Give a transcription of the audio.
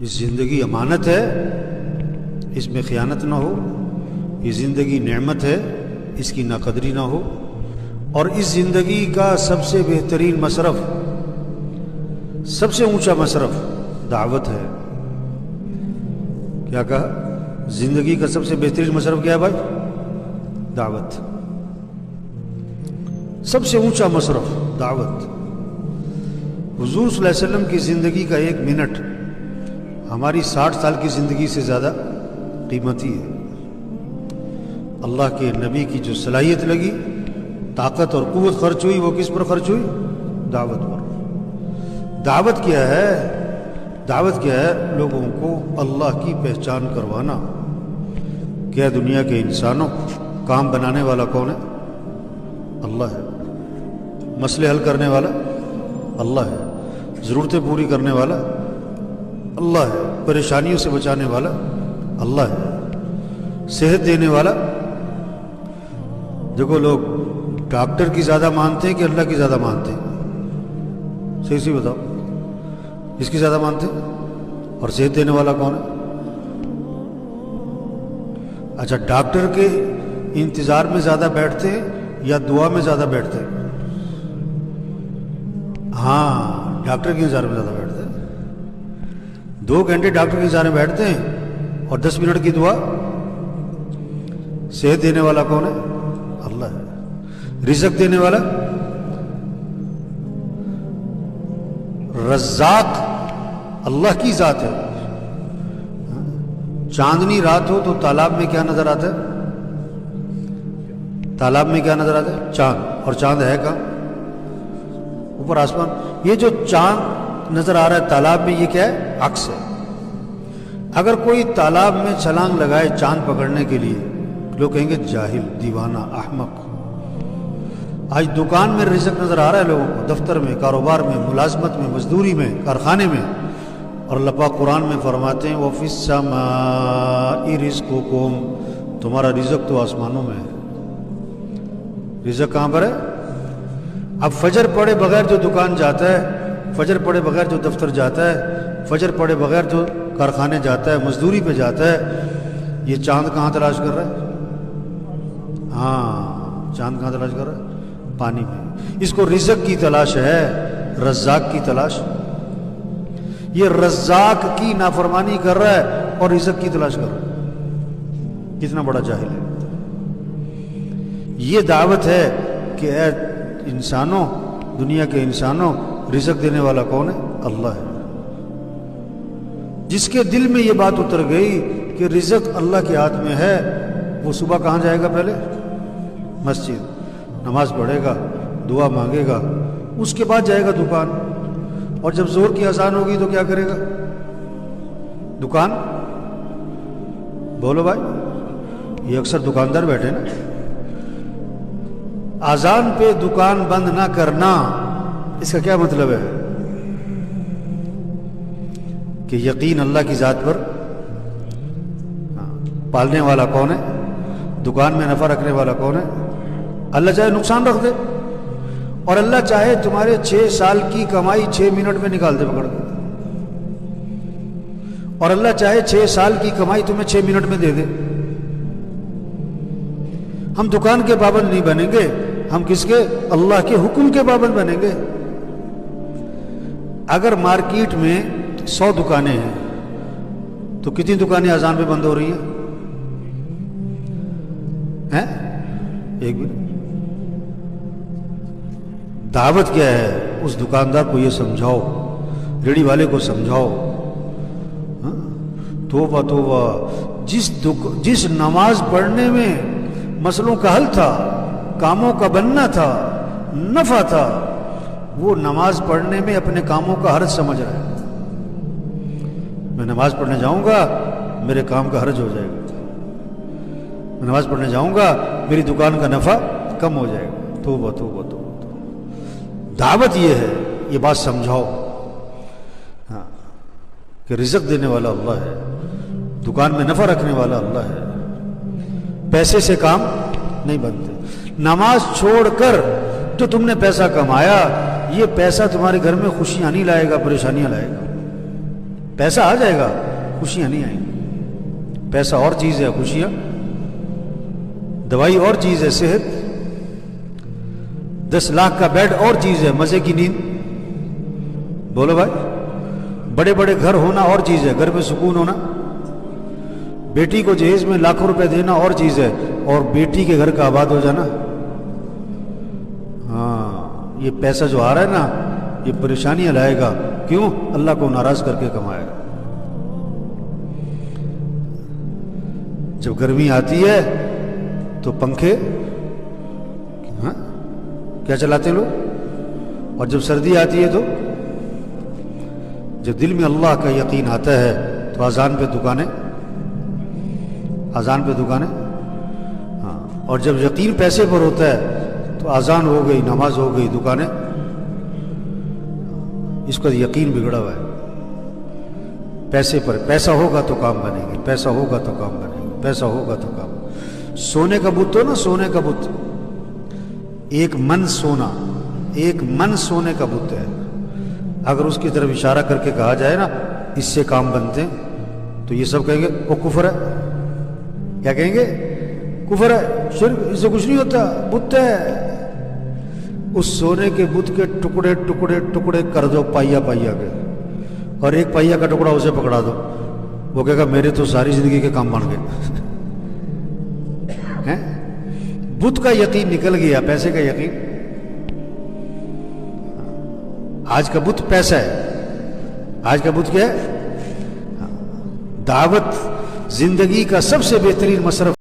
یہ زندگی امانت ہے، اس میں خیانت نہ ہو. یہ زندگی نعمت ہے، اس کی ناقدری نہ ہو. اور اس زندگی کا سب سے بہترین مصرف، سب سے اونچا مصرف دعوت ہے. کیا کہا؟ زندگی کا سب سے بہترین مصرف کیا ہے بھائی؟ دعوت. سب سے اونچا مصرف دعوت. حضور صلی اللہ علیہ وسلم کی زندگی کا 1 منٹ ہماری 60 سال کی زندگی سے زیادہ قیمتی ہے. اللہ کے نبی کی جو صلاحیت لگی، طاقت اور قوت خرچ ہوئی، وہ کس پر خرچ ہوئی؟ دعوت پر. دعوت کیا ہے؟ دعوت کیا ہے؟ لوگوں کو اللہ کی پہچان کروانا. کیا دنیا کے انسانوں کام بنانے والا کون ہے؟ اللہ ہے. مسئلے حل کرنے والا اللہ ہے. ضرورتیں پوری کرنے والا اللہ ہے. پریشانیوں سے بچانے والا اللہ ہے. صحت دینے والا. دیکھو لوگ ڈاکٹر کی زیادہ مانتے ہیں کہ اللہ کی زیادہ مانتے ہیں؟ صحیح سی بتاؤ. اس کی زیادہ مانتے ہیں؟ اور صحت دینے والا کون ہے؟ اچھا، ڈاکٹر کے انتظار میں زیادہ بیٹھتے ہیں یا دعا میں زیادہ بیٹھتے ہیں؟ ہاں، ڈاکٹر کے انتظار میں زیادہ بیٹھتے ہیں. 2 گھنٹے ڈاکٹر کے انتظار میں بیٹھتے ہیں اور 10 منٹ کی دعا. صحت دینے والا کون ہے؟ اللہ ہے. رزق دینے والا رزاق اللہ کی ذات ہے. چاندنی رات ہو تو تالاب میں کیا نظر آتا ہے؟ تالاب میں کیا نظر آتا ہے؟ چاند. اور چاند ہے کہاں؟ اوپر آسمان. یہ جو چاند نظر آ رہا ہے تالاب میں، یہ کیا ہے؟ عکس ہے. اگر کوئی تالاب میں چھلانگ لگائے چاند پکڑنے کے لیے، لوگ کہیں گے جاہل، دیوانہ، احمق. آج دکان میں رزق نظر آ رہا ہے لوگوں کو، دفتر میں، کاروبار میں، ملازمت میں، مزدوری میں، کارخانے میں. اور اللہ پاک قرآن میں فرماتے ہیں وَفِي السَّمَاءِ رِزْقُكُمْ، تمہارا رزق تو آسمانوں میں ہے. رزق کہاں پر ہے؟ اب فجر پڑے بغیر جو دکان جاتا ہے، فجر پڑے بغیر جو دفتر جاتا ہے، فجر پڑے بغیر جو کارخانے جاتا ہے، مزدوری پہ جاتا ہے، یہ چاند کہاں تلاش کر رہا ہے؟ ہاں، چاند کہاں تلاش کر رہا ہے؟ پانی میں. اس کو رزق کی تلاش ہے، رزاق کی تلاش. یہ رزاق کی نافرمانی کر رہا ہے اور رزق کی تلاش کر رہا ہے. کتنا بڑا جاہل ہے. یہ دعوت ہے کہ اے انسانوں، دنیا کے انسانوں، رزق دینے والا کون ہے؟ اللہ ہے. جس کے دل میں یہ بات اتر گئی کہ رزق اللہ کے ہاتھ میں ہے، وہ صبح کہاں جائے گا؟ پہلے مسجد، نماز پڑھے گا، دعا مانگے گا، اس کے بعد جائے گا دکان. اور جب زور کی اذان ہوگی تو کیا کرے گا؟ دکان. بولو بھائی، یہ اکثر دکاندار بیٹھے نا. اذان پہ دکان بند نہ کرنا، اس کا کیا مطلب ہے؟ کہ یقین اللہ کی ذات پر. پالنے والا کون ہے؟ دکان میں نفع رکھنے والا کون ہے؟ اللہ چاہے نقصان رکھ دے، اور اللہ چاہے تمہارے 6 سال کی کمائی 6 منٹ میں نکال دے پکڑ کے، اور اللہ چاہے 6 سال کی کمائی تمہیں 6 منٹ میں دے دے. ہم دکان کے پابند نہیں بنیں گے، ہم کس کے؟ اللہ کے حکم کے پابند بنیں گے. اگر مارکیٹ میں 100 دکانیں ہیں تو کتنی دکانیں اذان پہ بند ہو رہی ہیں؟ ایک بھی. دعوت کیا ہے؟ اس دکاندار کو یہ سمجھاؤ، ریڑھی والے کو سمجھاؤ. توبہ توبہ. جس نماز پڑھنے میں مسئلوں کا حل تھا، کاموں کا بننا تھا، نفع تھا، وہ نماز پڑھنے میں اپنے کاموں کا حرج سمجھ رہا ہے. میں نماز پڑھنے جاؤں گا، میرے کام کا حرج ہو جائے گا. میں نماز پڑھنے جاؤں گا، میری دکان کا نفع کم ہو جائے گا. توبہ توبہ توبہ. دعوت یہ ہے، یہ بات سمجھاؤ کہ رزق دینے والا اللہ ہے، دکان میں نفع رکھنے والا اللہ ہے. پیسے سے کام نہیں بنتے. نماز چھوڑ کر جو تم نے پیسہ کمایا، یہ پیسہ تمہارے گھر میں خوشیاں نہیں لائے گا، پریشانیاں لائے گا. پیسہ آ جائے گا، خوشیاں نہیں آئیں گی۔ پیسہ اور چیز ہے، خوشیاں، دوائی اور چیز ہے، صحت، 10 لاکھ کا بیڈ اور چیز ہے، مزے کی نیند، بولو بھائی، بڑے بڑے گھر ہونا اور چیز ہے، گھر میں سکون ہونا، بیٹی کو جہیز میں لاکھوں روپے دینا اور چیز ہے، اور بیٹی کے گھر کا آباد ہو جانا۔ ہاں، یہ پیسہ جو آ رہا ہے نا، یہ پریشانیاں لائے گا۔ کیوں؟ اللہ کو ناراض کر کے کمائے گا۔ جب گرمی آتی ہے تو پنکھے کیا چلاتے لوگ، اور جب سردی آتی ہے تو جب دل میں اللہ کا یقین آتا ہے تو اذان پہ دکانیں، اذان پہ دکانیں، ہاں، اور جب یقین پیسے پر ہوتا ہے تو اذان ہو گئی، نماز ہو گئی، دکانیں، اس کا یقین بگڑا ہوا ہے پیسے پر۔ پیسہ ہوگا تو کام بنے گے، پیسہ ہوگا تو کام بنے گے، پیسہ ہوگا تو کام۔ سونے کا بت ہو نا، سونے کا بت، ایک من سونا، ایک من سونے کا بت ہے، اگر اس کی طرف اشارہ کر کے کہا جائے نا اس سے کام بنتے ہیں، تو یہ سب کہیں گے وہ کفر ہے۔ کیا کہیں گے؟ کفر ہے، شرک، اس سے کچھ نہیں ہوتا، بت ہے۔ اس سونے کے بت کے ٹکڑے ٹکڑے ٹکڑے کر دو، پائیا پائیا کے، اور ایک پائیا کا ٹکڑا اسے پکڑا دو، وہ کہے گا میرے تو ساری زندگی کے کام بن گئے۔ بت کا یقین نکل گیا، پیسے کا یقین۔ آج کا بت پیسہ ہے، آج کا بت کیا ہے؟ دعوت زندگی کا سب سے بہترین مصرف